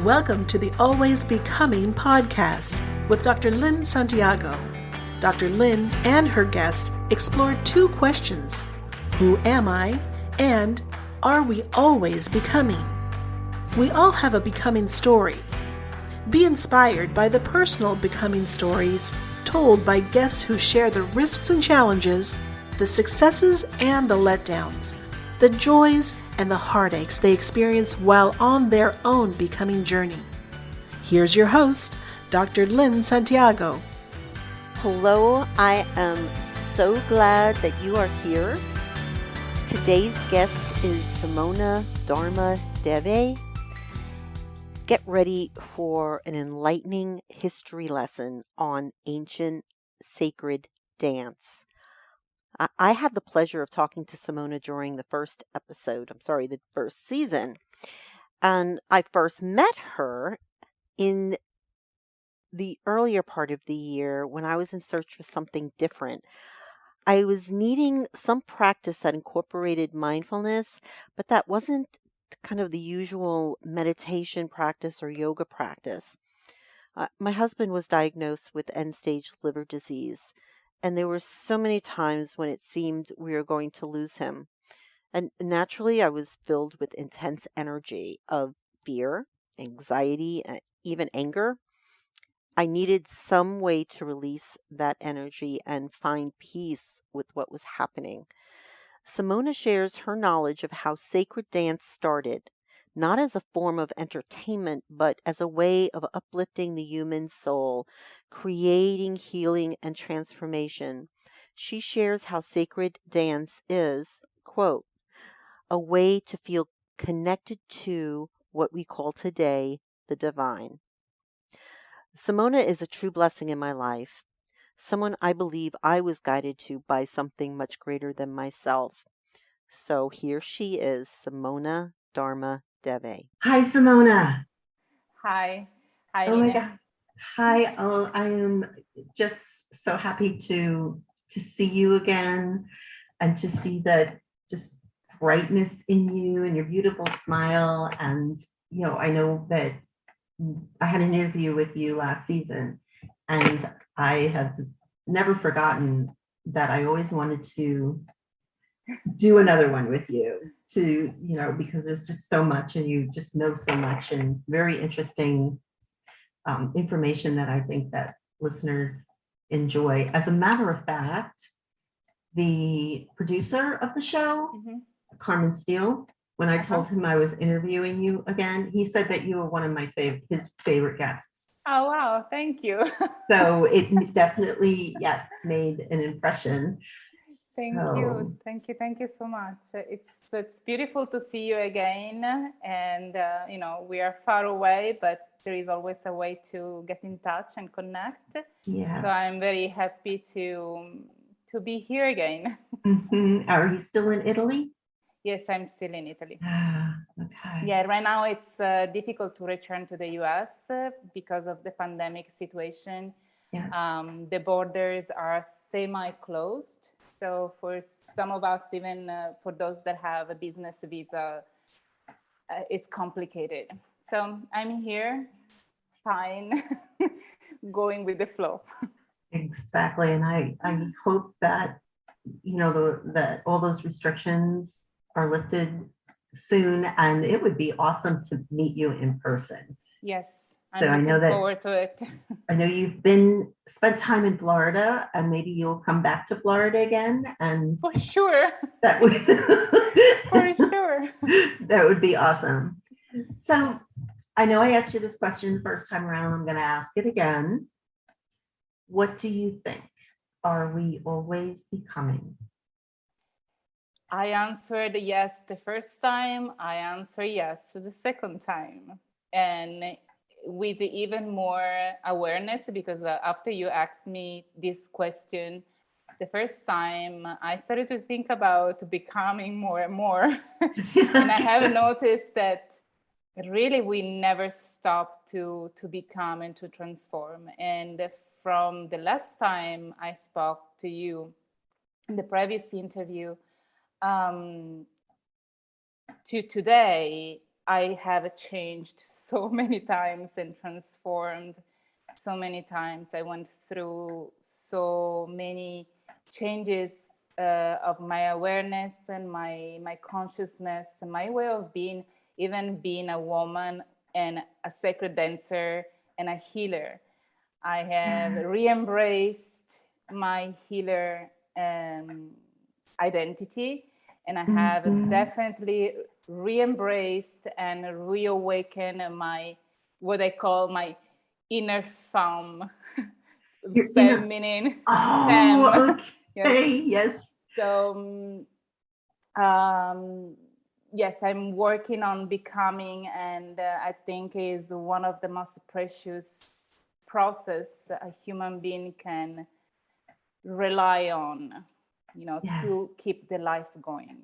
Welcome to the Always Becoming podcast with Dr. Lynn Santiago. Dr. Lynn and her guests explore two questions: who am I? And are we always becoming? We all have a becoming story. Be inspired by the personal becoming stories told by guests who share the risks and challenges, the successes and the letdowns, the joys and the heartaches they experience while on their own becoming journey. Here's your host, Dr. Lynn Santiago. Hello, I am so glad that you are here. Today's guest is Simona, Dharma, Devi. Get ready for an enlightening history lesson on ancient sacred dance. I had the pleasure of talking to Simona during the first season. And I first met her in the earlier part of the year when I was in search for something different. I was needing some practice that incorporated mindfulness, but that wasn't kind of the usual meditation practice or yoga practice. My husband was diagnosed with end-stage liver disease, and there were so many times when it seemed we were going to lose him. And naturally, I was filled with intense energy of fear, anxiety, and even anger. I needed some way to release that energy and find peace with what was happening. Simona shares her knowledge of how sacred dance started, not as a form of entertainment, but as a way of uplifting the human soul, creating healing and transformation. She shares how sacred dance is, quote, a way to feel connected to what we call today the divine. Simona is a true blessing in my life, someone I believe I was guided to by something much greater than myself. So here she is, Simona, Dharma, Devi. Hi, Simona. Hi, Oh my Nina. God. Hi. Oh, I am just so happy to see you again and to see that just brightness in you and your beautiful smile. And, I know that I had an interview with you last season, and I have never forgotten that I always wanted to do another one with you because there's just so much and you just know so much and very interesting information that I think that listeners enjoy. As a matter of fact, the producer of the show, Carmen Steele, when I told him I was interviewing you again, he said that you were one of his favorite guests. Oh, wow. Thank you. So it definitely, yes, made an impression. Thank you so much. It's beautiful to see you again, and we are far away, but there is always a way to get in touch and connect. Yes. So I'm very happy to be here again. Are you still in Italy? Yes, I'm still in Italy. Okay. Yeah, right now it's difficult to return to the US because of the pandemic situation. Yes. The borders are semi-closed. So for some of us, even for those that have a business visa, it's complicated. So I'm here, fine, going with the flow. Exactly. And I hope that, that all those restrictions are lifted soon, and it would be awesome to meet you in person. Yes. So I know that forward to it. I know you've spent time in Florida, and maybe you'll come back to Florida again. And for sure. That would for sure. That would be awesome. So I know I asked you this question the first time around. I'm going to ask it again. What do you think? Are we always becoming? I answered yes the first time. I answered yes the second time. And with even more awareness, because after you asked me this question the first time, I started to think about becoming more and more. And I have noticed that really we never stop to become and to transform. And from the last time I spoke to you in the previous interview to today, I have changed so many times and transformed so many times. I went through so many changes of my awareness and my consciousness, my way of being, even being a woman and a sacred dancer and a healer. I have re-embraced my healer identity, and I have definitely re-embraced and reawakened my, what I call my inner femme, Your feminine Oh, femme. Yes. okay. Yes. So, yes, I'm working on becoming, and I think is one of the most precious process a human being can rely on, to Yes. keep the life going.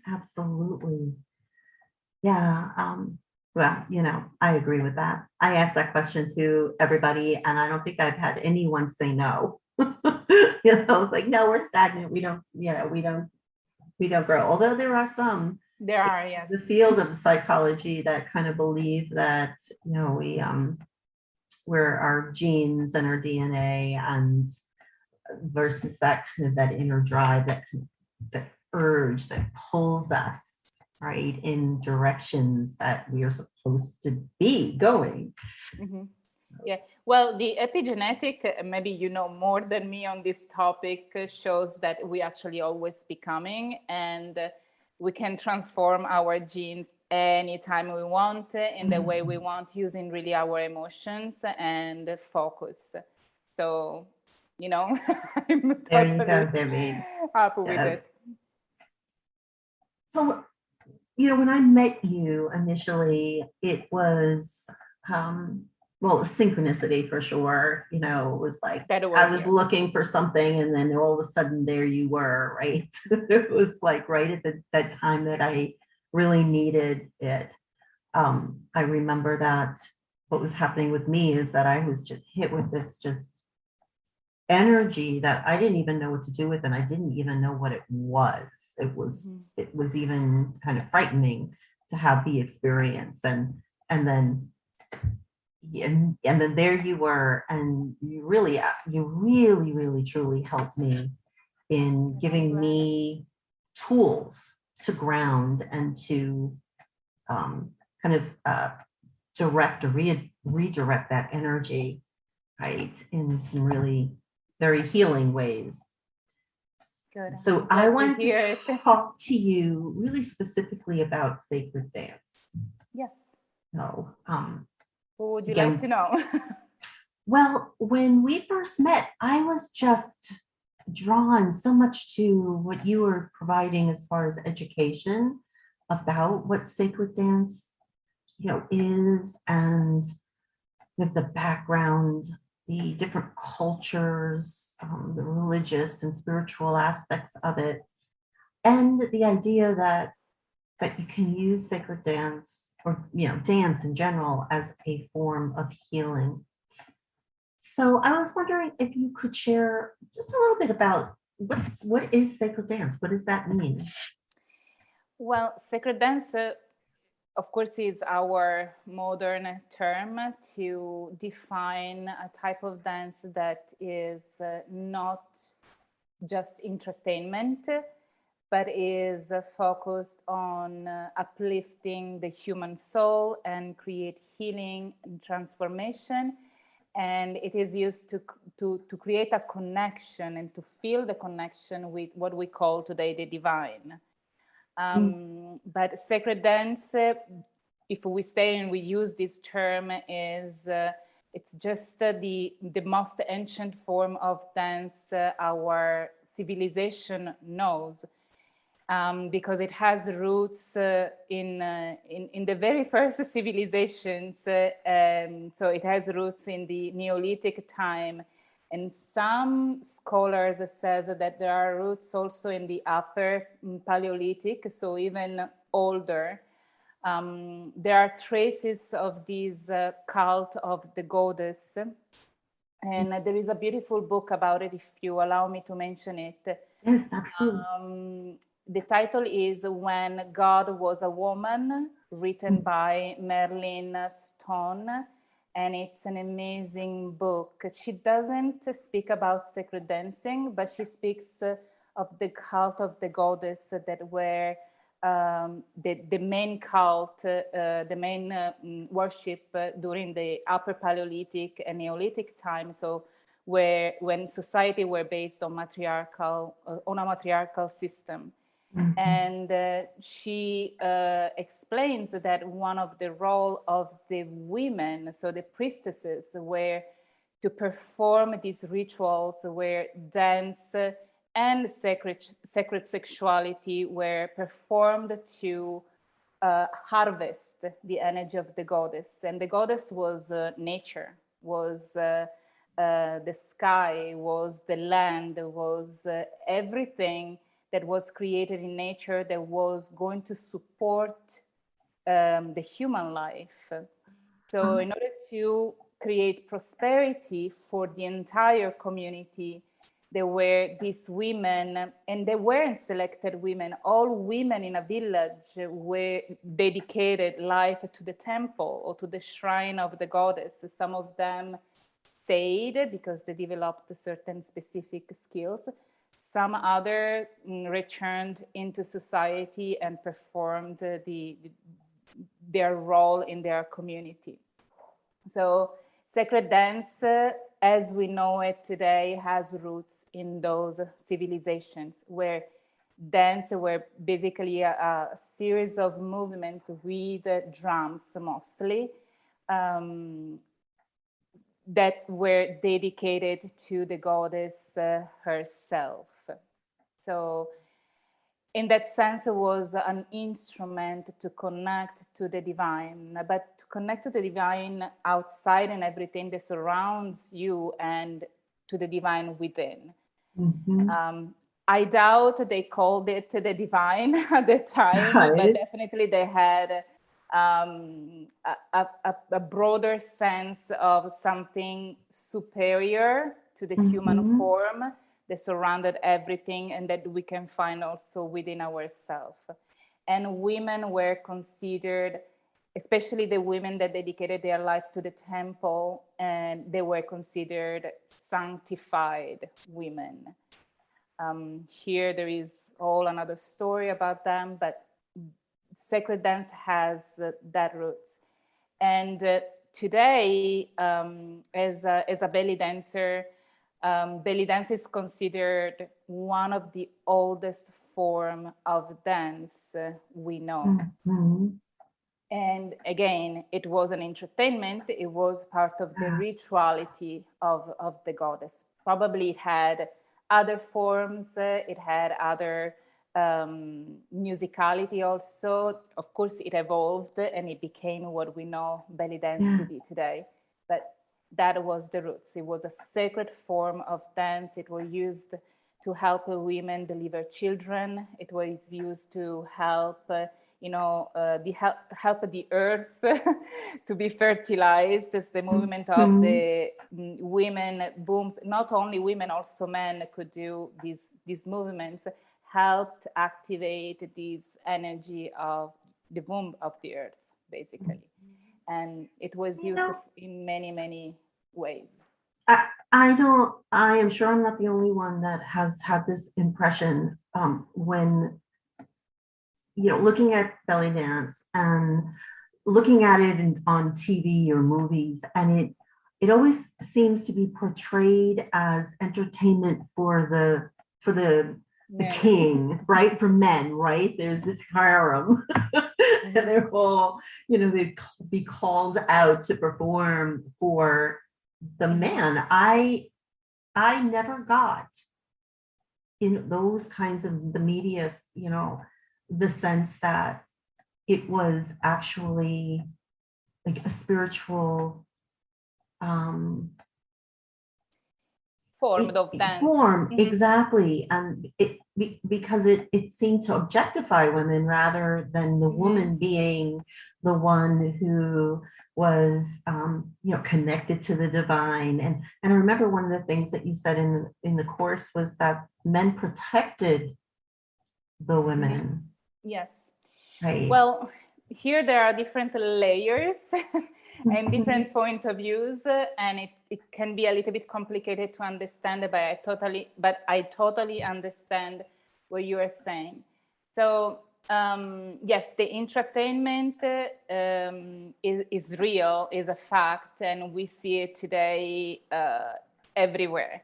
Absolutely. Yeah. Well, I agree with that. I asked that question to everybody, and I don't think I've had anyone say no. It's like, no, we're stagnant. We don't grow. Although there are some There are, yes. the field of psychology that kind of believe that, we're our genes and our DNA, and versus that kind of that inner drive, that urge that pulls us right in directions that we are supposed to be going. Yeah, well, the epigenetic, maybe you know more than me on this topic, shows that we actually always becoming, and we can transform our genes anytime we want, in the way we want, using really our emotions and focus. So, I'm There you go, totally Devi. happy with Yes. it. So, when I met you initially, it was, well, synchronicity for sure. It was like I was looking for something, and then all of a sudden there you were, right? It was like right at that time that I really needed it. I remember that what was happening with me is that I was just hit with this just energy that I didn't even know what to do with, and I didn't even know what it was. It was even kind of frightening to have the experience, and then there you were, and you really truly helped me in giving me tools to ground and to kind of direct or redirect that energy, right, in some really very healing ways. Good. So I wanted to talk to you really specifically about sacred dance. Yes. So, what would you like to know? Well, when we first met, I was just drawn so much to what you were providing as far as education about what sacred dance, is, and with the background, the different cultures, the religious and spiritual aspects of it, and the idea that you can use sacred dance, or dance in general, as a form of healing. So I was wondering if you could share just a little bit about what is sacred dance? What does that mean? Well, sacred dance, of course, is our modern term to define a type of dance that is not just entertainment, but is focused on uplifting the human soul and create healing and transformation. And it is used to create a connection and to feel the connection with what we call today the divine. But sacred dance, if we say and we use this term, is it's just the most ancient form of dance our civilization knows, because it has roots in the very first civilizations. So it has roots in the Neolithic time. And some scholars says that there are roots also in the upper Paleolithic, so even older. There are traces of this cult of the goddess. And there is a beautiful book about it, if you allow me to mention it. Yes, absolutely. The title is When God Was a Woman, written by Merlin Stone, and it's an amazing book. She doesn't speak about sacred dancing, but she speaks of the cult of the goddess that were the main cult, the main worship during the Upper Paleolithic and Neolithic time. So when society were based on a matriarchal system. Mm-hmm. And she explains that one of the role of the women, so the priestesses, were to perform these rituals where dance and sacred sexuality were performed to harvest the energy of the goddess. And the goddess was nature, was the sky, was the land, was everything that was created in nature that was going to support the human life. So in order to create prosperity for the entire community, there were these women, and they weren't selected women. All women in a village were dedicated life to the temple or to the shrine of the goddess. Some of them stayed because they developed certain specific skills. Some other returned into society and performed their role in their community. So sacred dance, as we know it today, has roots in those civilizations where dance were basically a series of movements with drums mostly that were dedicated to the goddess herself. So in that sense, it was an instrument to connect to the divine, but to connect to the divine outside and everything that surrounds you and to the divine within. Mm-hmm. I doubt they called it the divine at the time, but definitely they had a broader sense of something superior to the human form that surrounded everything and that we can find also within ourselves. And women were considered, especially the women that dedicated their life to the temple, and they were considered sanctified women. Here there is all another story about them, but sacred dance has that roots. And today, as a belly dancer, belly dance is considered one of the oldest form of dance we know. Mm-hmm. And again, it was an entertainment. It was part of the rituality of the goddess. Probably it had other forms. It had other musicality also. Of course, it evolved and it became what we know belly dance to be today. But that was the roots. It was a sacred form of dance. It was used to help women deliver children. It was used to help, help the earth to be fertilized. It's the movement of the women booms. Not only women, also men could do these movements. Helped activate this energy of the womb of the earth, basically. And it was used in many, many ways. I am sure I'm not the only one that has had this impression when, looking at belly dance and looking at it on TV or movies, and it always seems to be portrayed as entertainment for the king, right? For men, right? There's this harem and they're all, they'd be called out to perform for the man. I never got in those kinds of the media, the sense that it was actually like a spiritual form of dance. Exactly. And because it seemed to objectify women rather than the woman being the one who was connected to the divine. And I remember one of the things that you said in the course was that men protected the women. Yes. Right. Well, here there are different layers and different point of views, and it can be a little bit complicated to understand, but I totally understand what you are saying. So yes, the entertainment is real, is a fact, and we see it today everywhere.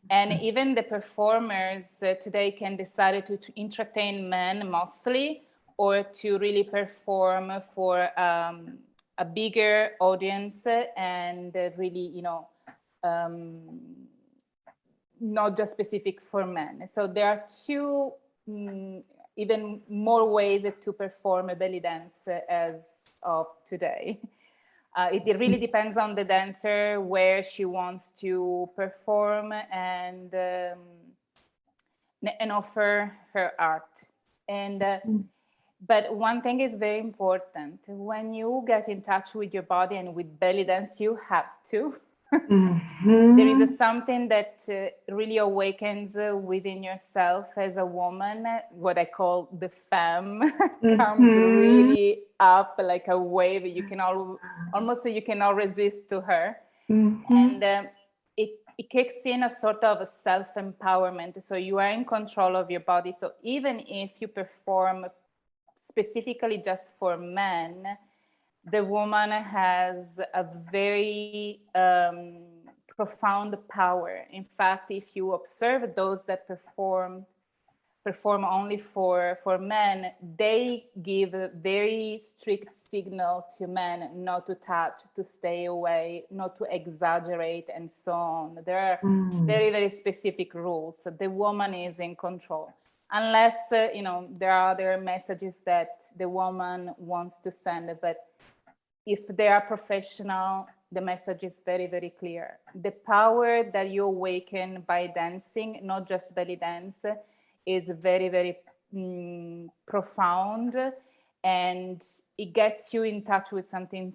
And even the performers today can decide to entertain men mostly, or to really perform for a bigger audience, and really, not just specific for men. So there are two even more ways to perform a belly dance as of today. It really depends on the dancer, where she wants to perform and offer her art. And but one thing is very important: when you get in touch with your body and with belly dance, you have to. There is something that really awakens within yourself as a woman. What I call the Femme comes really up like a wave. You can you cannot resist to her, and it kicks in a sort of a self-empowerment. So you are in control of your body. So even if you perform specifically just for men, the woman has a very profound power. In fact, if you observe those that perform only for men, they give a very strict signal to men not to touch, to stay away, not to exaggerate, and so on. There are very, very specific rules. So the woman is in control. Unless, there are other messages that the woman wants to send, but if they are professional, the message is very, very clear. The power that you awaken by dancing, not just belly dance, is very, very profound, and it gets you in touch with something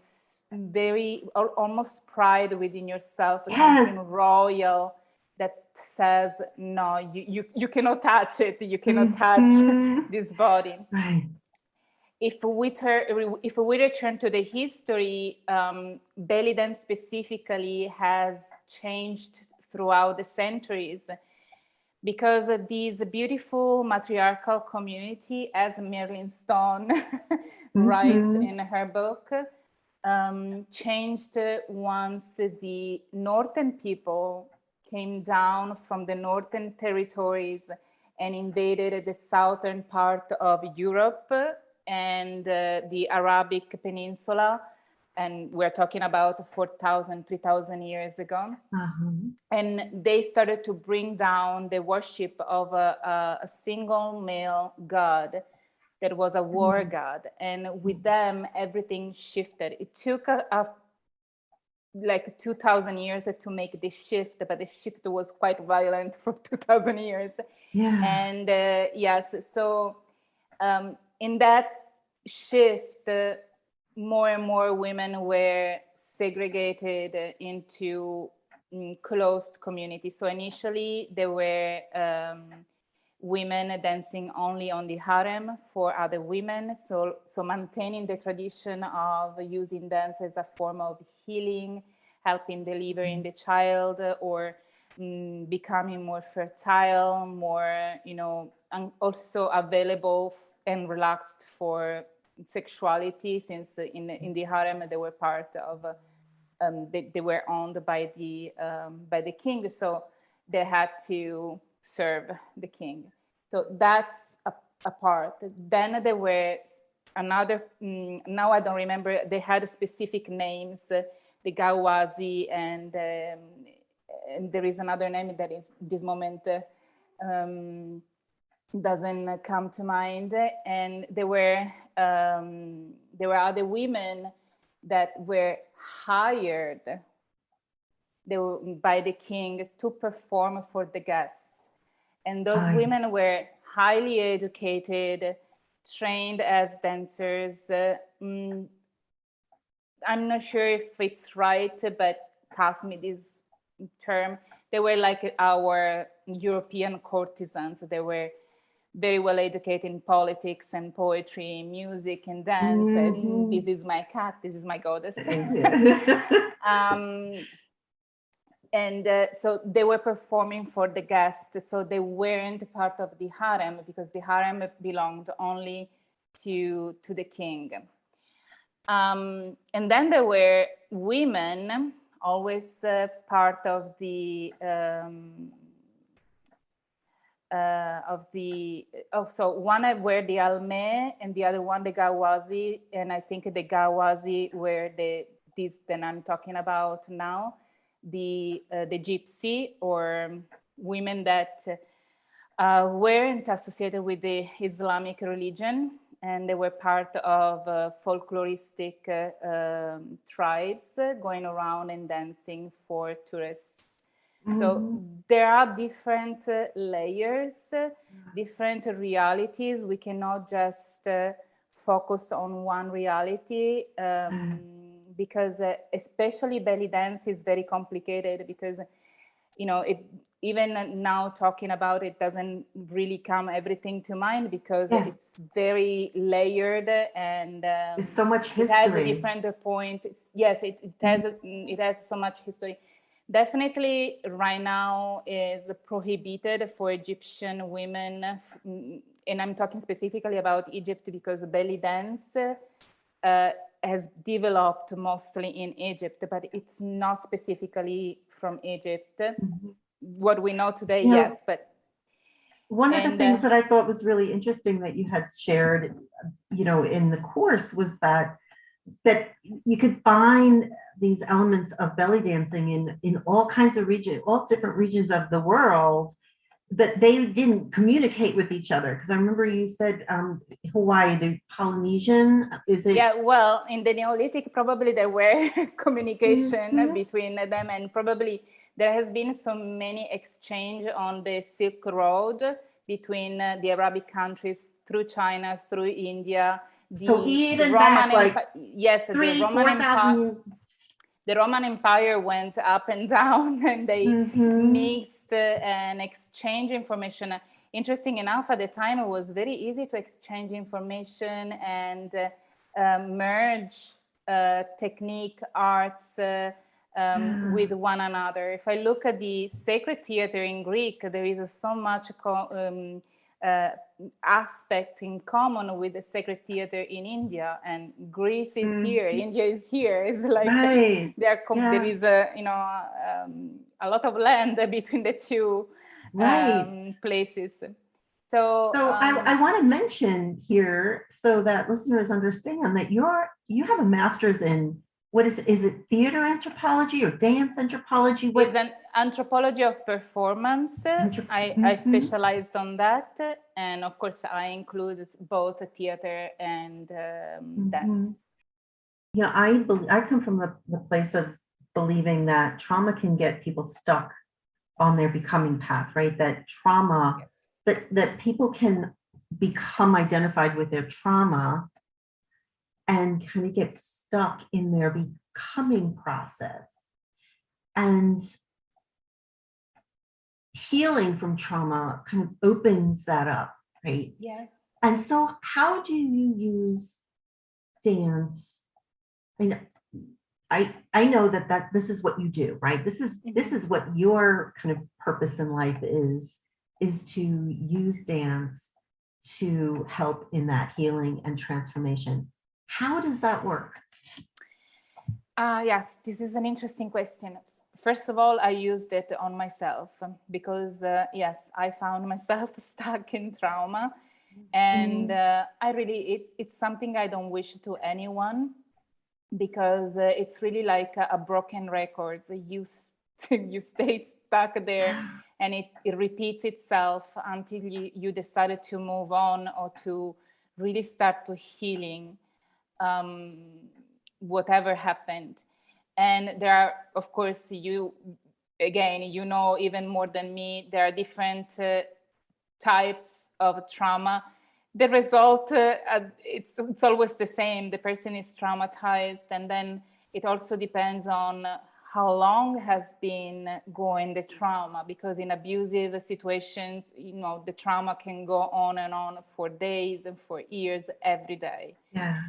very, almost pride within yourself, something royal that says, no, you cannot touch it, you cannot touch this body. Right. If we return to the history, belly dance specifically has changed throughout the centuries, because this beautiful matriarchal community, as Marilyn Stone writes in her book, changed once the northern people came down from the northern territories and invaded the southern part of Europe and the Arabic Peninsula. And we're talking about 4,000, 3,000 years ago. And they started to bring down the worship of a single male god that was a war god. And with them, everything shifted. It took like 2,000 years to make this shift, but the shift was quite violent for 2,000 years. Yeah. And yes, so in that shift, more and more women were segregated into closed communities. So initially there were women dancing only on the harem for other women. So maintaining the tradition of using dance as a form of healing, helping delivering the child, or becoming more fertile, more, and also available and relaxed for sexuality, since in the harem they were part of they were owned by the king, so they had to serve the king. So that's a part. Then there were another, now I don't remember, they had specific names, the Gawazi, and there is another name that is this moment doesn't come to mind. And there were other women that were hired by the king to perform for the guests. And those women were highly educated, trained as dancers. I'm not sure if it's right, but pass me this term. They were like our European courtesans. They were very well educated in politics and poetry, music and dance. And this is my cat, this is my goddess. So they were performing for the guests, so they weren't part of the harem, because the harem belonged only to the king. And then there were women, always part of the so one were the Alme and the other one the Gawazi, and I think the Gawazi were these that I'm talking about now, the gypsy, or women that weren't associated with the Islamic religion, and they were part of folkloristic tribes going around and dancing for tourists. So there are different layers, different realities. We cannot just focus on one reality, because especially belly dance is very complicated, because, you know, even now talking about it doesn't really come everything to mind, because it's very layered, and there's so much history. It has a different point. Yes, it has so much history. Definitely right now is prohibited for Egyptian women, and I'm talking specifically about Egypt, because belly dance has developed mostly in Egypt, but it's not specifically from Egypt. What we know today, yes, but one of the things that I thought was really interesting that you had shared, you know, in the course, was that you could find these elements of belly dancing in all kinds of regions, all different regions of the world, that they didn't communicate with each other. Because I remember you said Hawaii, the Polynesian, is it? Yeah, well, in the Neolithic, probably there were communication between them, and probably there has been so many exchange on the Silk Road between the Arabic countries, through China, through India. So even back like yes, 3,000-4,000 years. The Roman Empire went up and down, and they mixed and exchanged information. Interesting enough, at the time, it was very easy to exchange information and merge technique, arts with one another. If I look at the sacred theater in Greek, there is so much aspect in common with the sacred theater in India, and Greece is here, India is here. It's like there is a lot of land between the two places. So I want to mention here, so that listeners understand, that you have a master's in, what is it theater anthropology or dance anthropology? It's an anthropology of performance. I specialized on that, and of course I include both theater and dance. Yeah, I come from the place of believing that trauma can get people stuck on their becoming path, right? That trauma, that people can become identified with their trauma and kind of get stuck in their becoming process. And healing from trauma kind of opens that up, right? Yeah. And so how do you use dance? I know that this is what you do, right? This is what your kind of purpose in life is to use dance to help in that healing and transformation. How does that work? Yes, this is an interesting question. First of all, I used it on myself because, yes, I found myself stuck in trauma. And it's something I don't wish to anyone, because it's really like a broken record. You stay stuck there, and it repeats itself until you decided to move on, or to really start to healing whatever happened. And there are, of course, you know even more than me, there are different types of trauma. The result, it's always the same. The person is traumatized, and then it also depends on how long has been going the trauma, because in abusive situations, the trauma can go on and on for days and for years, every day. Yes.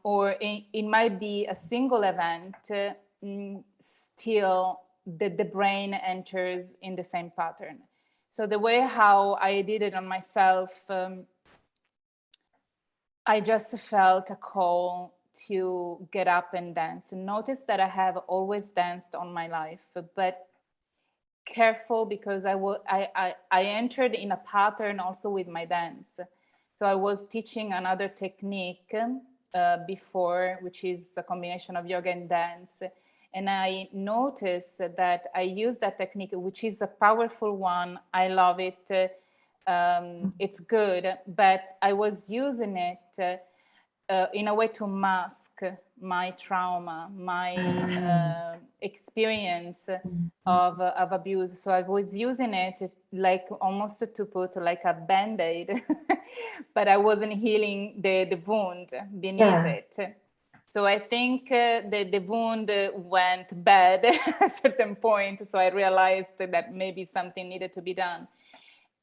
Or it might be a single event, still the brain enters in the same pattern. So the way how I did it on myself, I just felt a call to get up and dance. Notice that I have always danced on my life, but careful, because I entered in a pattern also with my dance. So I was teaching another technique before, which is a combination of yoga and dance. And I noticed that I use that technique, which is a powerful one. I love it. It's good, but I was using it in a way to mask my trauma, my experience of abuse. So I was using it like almost to put like a band-aid, but I wasn't healing the wound beneath it. So I think the wound went bad at a certain point. So I realized that maybe something needed to be done.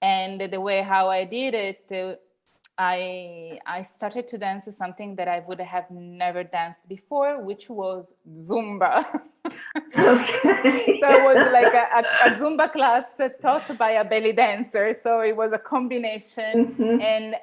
And the way how I did it, I started to dance something that I would have never danced before, which was Zumba. Okay. So it was like a Zumba class taught by a belly dancer. So it was a combination. And,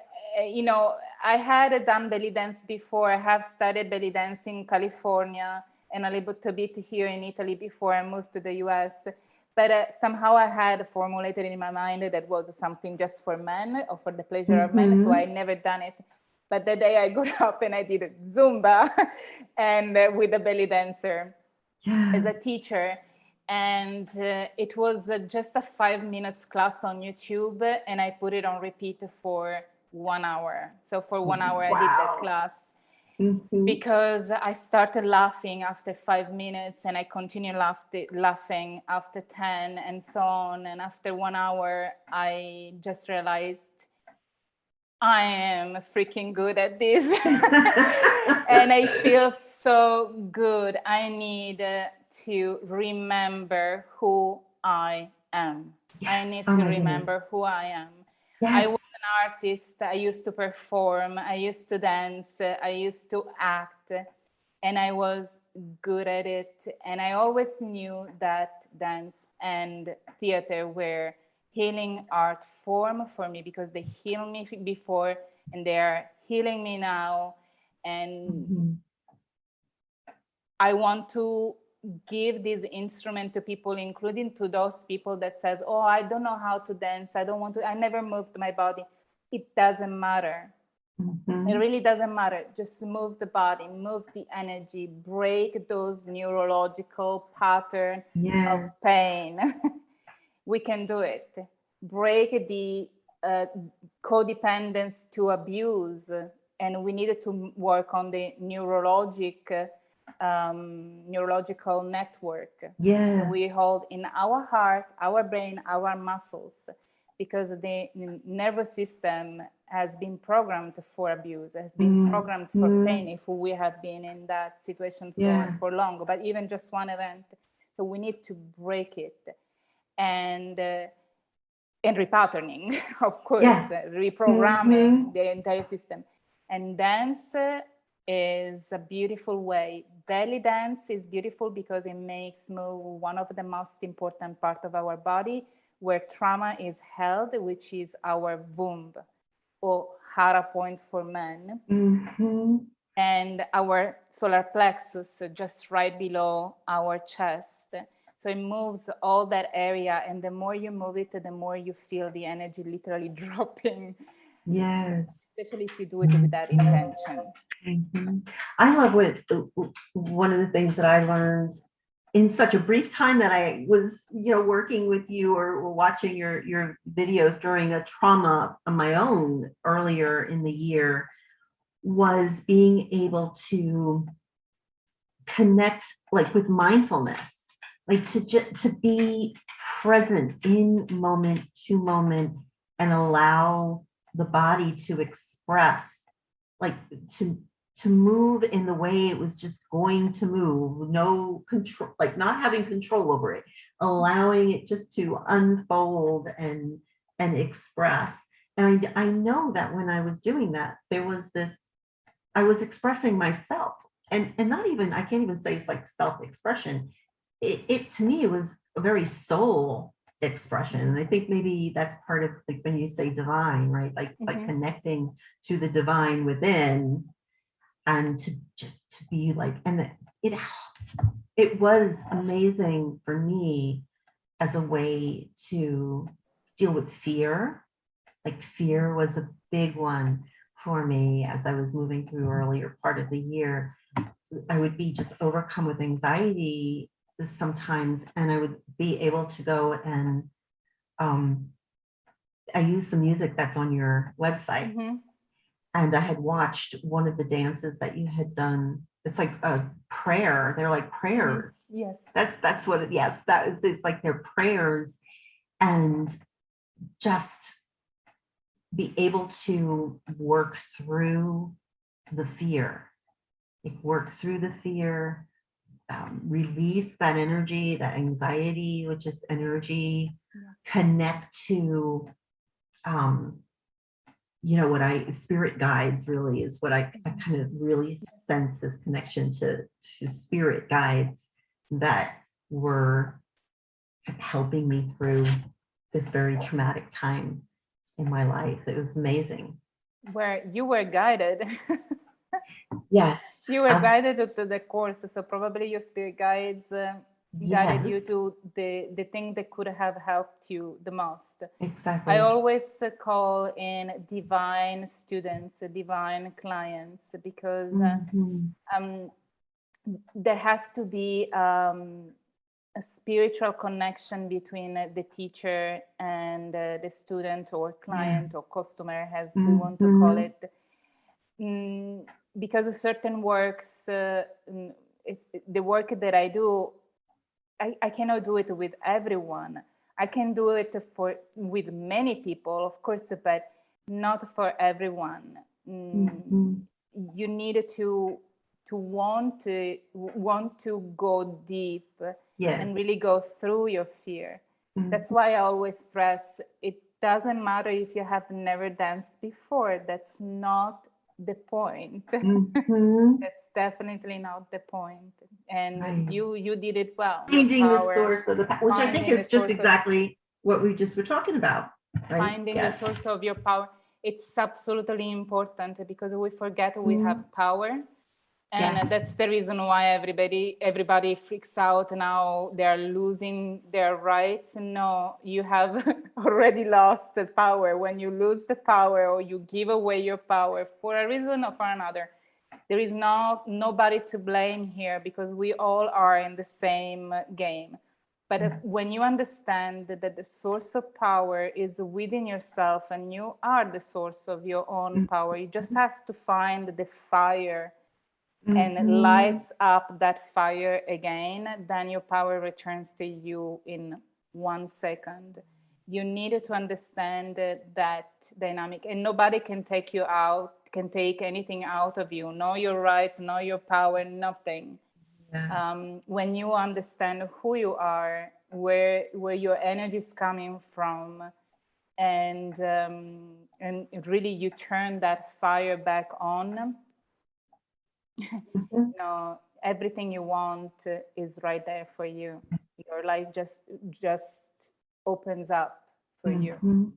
I had done belly dance before. I have studied belly dance in California and a little bit here in Italy before I moved to the US. But somehow I had formulated in my mind that was something just for men or for the pleasure of men. So I never done it. But the day I got up and I did Zumba and with a belly dancer as a teacher. And it was just a 5 minutes class on YouTube. And I put it on repeat for 1 hour. So for 1 hour, I did that class. Because I started laughing after 5 minutes and I continued laughing after 10 and so on. And after 1 hour, I just realized I am freaking good at this. And I feel so good. I need to remember who I am. I need to remember who I am. I was an artist. I used to perform. I used to dance. I used to act. And I was good at it. And I always knew that dance and theater were healing art form for me, because they healed me before and they're healing me now. And I want to give this instrument to people, including to those people that says, oh, I don't know how to dance. I never moved my body. It doesn't matter. It really doesn't matter. Just move the body, move the energy, break those neurological patterns of pain. We can do it. Break the codependence to abuse. And we needed to work on the neurological network we hold in our heart, our brain, our muscles, because the nervous system has been programmed for abuse, has been programmed for pain if we have been in that situation for long, but even just one event. So we need to break it. And repatterning, of course, reprogramming the entire system. And dance is a beautiful way. Belly dance is beautiful because it makes move one of the most important part of our body where trauma is held, which is our womb, or hara point for men, and our solar plexus just right below our chest. So it moves all that area, and the more you move it, the more you feel the energy literally dropping. Especially if you do it with that intention. I love one of the things that I learned in such a brief time that I was, working with you or watching your videos during a trauma of my own earlier in the year, was being able to connect like with mindfulness, like to be present in moment to moment and allow the body to express, like to to move in the way it was just going to move, no control, like not having control over it, allowing it just to unfold and express. And I know that when I was doing that, there was this, I was expressing myself, and not even, I can't even say it's like self-expression. It to me, it was a very soul expression. And I think maybe that's part of, like, when you say divine, right? Like, like connecting to the divine within, and to just to be like, and it was amazing for me as a way to deal with fear. Like, fear was a big one for me as I was moving through earlier part of the year. I would be just overcome with anxiety sometimes, and I would be able to go and I use some music that's on your website. And I had watched one of the dances that you had done. It's like a prayer. They're like prayers. Yes. That's what it, yes, that is, it's like their prayers. And just be able to work through the fear, release that energy, that anxiety, which is energy, connect to, what spirit guides really is what I kind of really sense this connection to spirit guides that were helping me through this very traumatic time in my life. It was amazing. Where you were guided. Yes. You were guided to the course. So probably your spirit guides guided you to the thing that could have helped you the most. Exactly. I always call in divine students, divine clients, because there has to be a spiritual connection between the teacher and the student or client or customer, as we want to call it. Because certain works, the work that I do, I cannot do it with everyone. I can do it with many people, of course, but not for everyone. You need to want to go deep and really go through your fear. That's why I always stress, it doesn't matter if you have never danced before. That's not the point. That's definitely not the point. And you did it well. Finding the source of the power, which I think is just exactly what we just were talking about. Right? Finding the source of your power. It's absolutely important, because we forget we have power. And that's the reason why everybody freaks out now. They're losing their rights. No, you have already lost the power. When you lose the power, or you give away your power for a reason or for another, there is nobody to blame here, because we all are in the same game. But when you understand that the source of power is within yourself, and you are the source of your own power, you just have to find the fire and lights up that fire again, then your power returns to you in 1 second. You need to understand that dynamic, and nobody can take you out, can take anything out of you. Know your rights, know your power, nothing. When you understand who you are, where your energy is coming from, and really you turn that fire back on, everything you want is right there for you. Your life just opens up for you.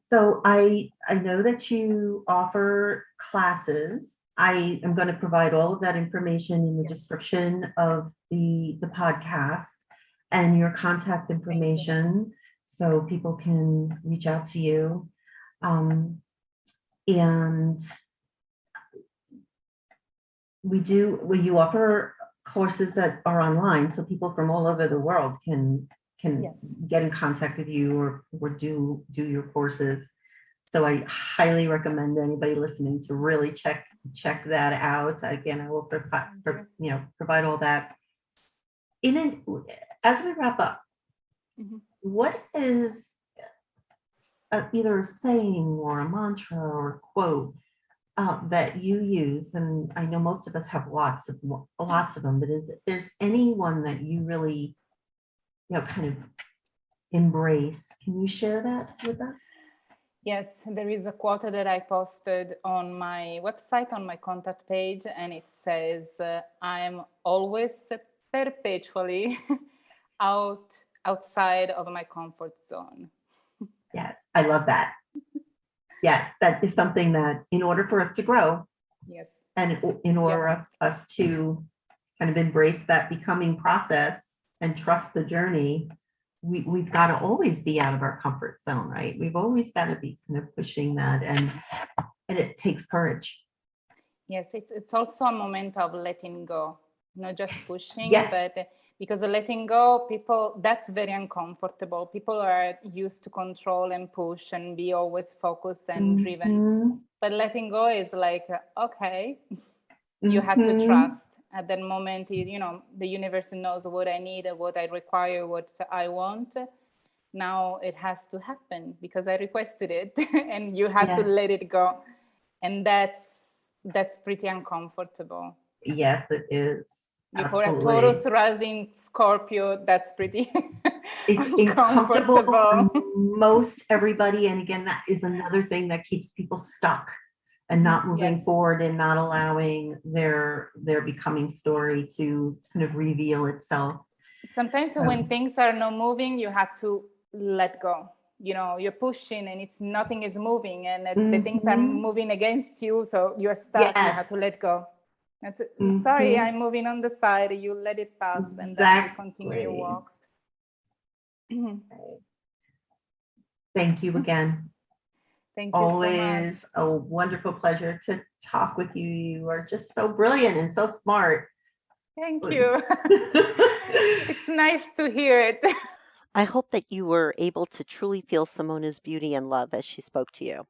So I know that you offer classes. I am going to provide all of that information in the description of the podcast, and your contact information, so people can reach out to you. And you offer courses that are online, so people from all over the world can get in contact with you or do your courses. So I highly recommend anybody listening to really check that out. Again, I will provide all that. As we wrap up, what is either a saying or a mantra or a quote that you use, and I know most of us have lots of them, but is there's anyone that you really, kind of embrace? Can you share that with us? Yes, there is a quote that I posted on my website, on my contact page, and it says, I'm always perpetually outside of my comfort zone. Yes, I love that. Yes, that is something that in order for us to grow, yes, and in order for us to kind of embrace that becoming process and trust the journey, we've got to always be out of our comfort zone, right? We've always got to be kind of pushing that, and it takes courage. Yes, it's also a moment of letting go, not just pushing, Yes. but because letting go, people, that's very uncomfortable. People are used to control and push and be always focused and driven. But letting go is like, okay, you have to trust at that moment. The universe knows what I need and what I require, what I want. Now it has to happen because I requested it, and you have to let it go. And that's pretty uncomfortable. Yes, it is. For a Taurus rising Scorpio, that's pretty it's uncomfortable for most everybody. And again, that is another thing that keeps people stuck and not moving forward and not allowing their becoming story to kind of reveal itself. Sometimes when things are not moving, you have to let go. You're pushing and nothing is moving, and the things are moving against you, so you're stuck. You have to let go. Sorry, I'm moving on the side. You let it pass, and then you continue your walk. Thank you again. Thank you. Always so much. A wonderful pleasure to talk with you. You are just so brilliant and so smart. Thank you. It's nice to hear it. I hope that you were able to truly feel Simona's beauty and love as she spoke to you.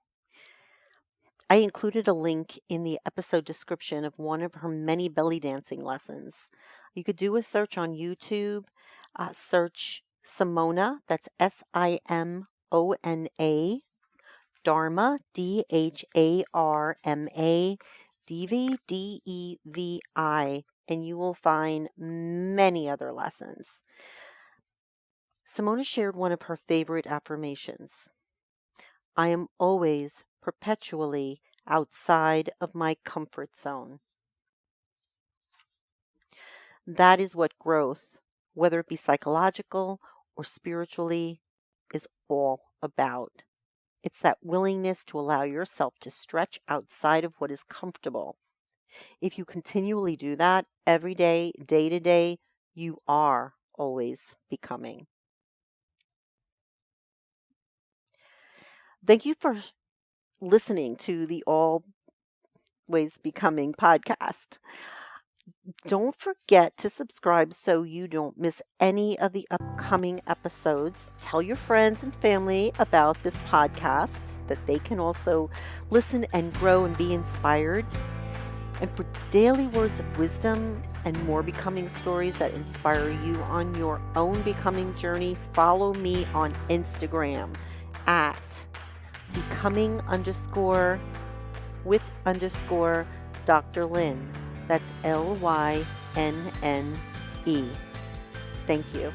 I included a link in the episode description of one of her many belly dancing lessons. You could do a search on YouTube, search Simona, that's Simona, Dharma, Dharma, Devi, Devi, and you will find many other lessons. Simona shared one of her favorite affirmations. I am always perpetually outside of my comfort zone. That is what growth, whether it be psychological or spiritually, is all about. It's that willingness to allow yourself to stretch outside of what is comfortable. If you continually do that every day, day to day, you are always becoming. Thank you for listening to the Always Becoming podcast. Don't forget to subscribe so you don't miss any of the upcoming episodes. Tell your friends and family about this podcast, that they can also listen and grow and be inspired. And for daily words of wisdom and more becoming stories that inspire you on your own becoming journey, follow me on Instagram at becoming_with_Dr. Lynn. That's Lyenne. Thank you.